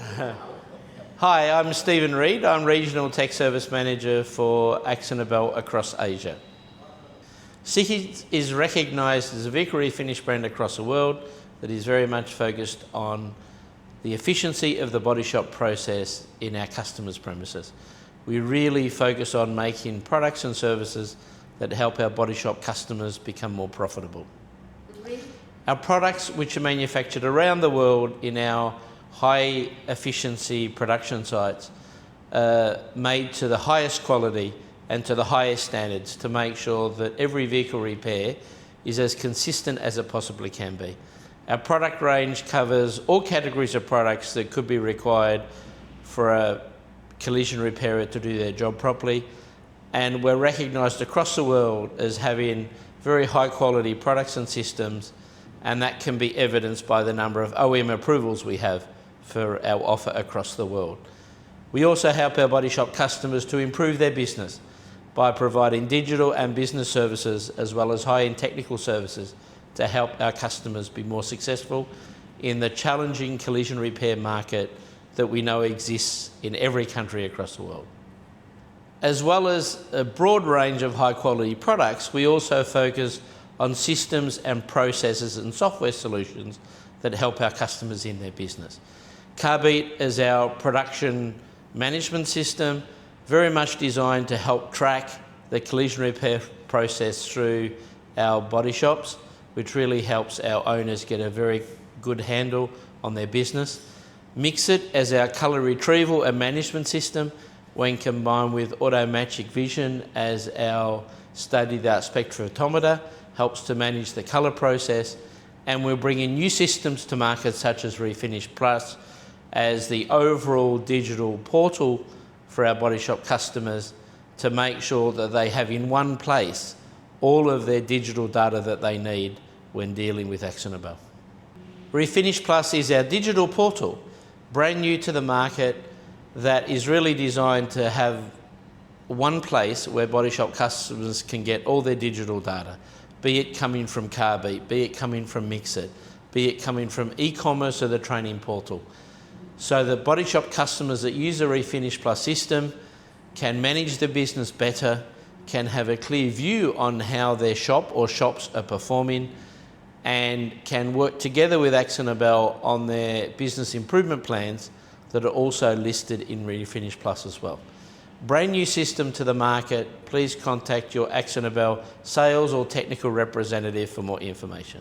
Hi, I'm Stephen Reid. I'm Regional Tech Service Manager for AkzoNobel across Asia. Sikkens is recognised as a vehicle refinish brand across the world that is very much focused on the efficiency of the body shop process in our customers' premises. We really focus on making products and services that help our body shop customers become more profitable. Our products, which are manufactured around the world in our high efficiency production sites, are made to the highest quality and to the highest standards to make sure that every vehicle repair is as consistent as it possibly can be. Our product range covers all categories of products that could be required for a collision repairer to do their job properly, and we're recognised across the world as having very high quality products and systems, and that can be evidenced by the number of OEM approvals we have for our offer across the world. We also help our body shop customers to improve their business by providing digital and business services as well as high-end technical services to help our customers be more successful in the challenging collision repair market that we know exists in every country across the world. As well as a broad range of high-quality products, we also focus on systems and processes and software solutions that help our customers in their business. Carbeat is our production management system, very much designed to help track the collision repair process through our body shops, which really helps our owners get a very good handle on their business. Mixit as our colour retrieval and management system, when combined with Automatic Vision as our state-of-the-art spectrophotometer, helps to manage the colour process. And we're bringing new systems to market such as Refinish Plus as the overall digital portal for our body shop customers to make sure that they have in one place all of their digital data that they need when dealing with AkzoNobel. Refinish Plus is our digital portal, brand new to the market, that is really designed to have one place where body shop customers can get all their digital data, be it coming from Carbeat, be it coming from Mixit, be it coming from e-commerce or the training portal. So the body shop customers that use the Refinish Plus system can manage the business better, can have a clear view on how their shop or shops are performing, and can work together with AkzoNobel on their business improvement plans that are also listed in Refinish Plus as well. Brand new system to the market. Please contact your AkzoNobel sales or technical representative for more information.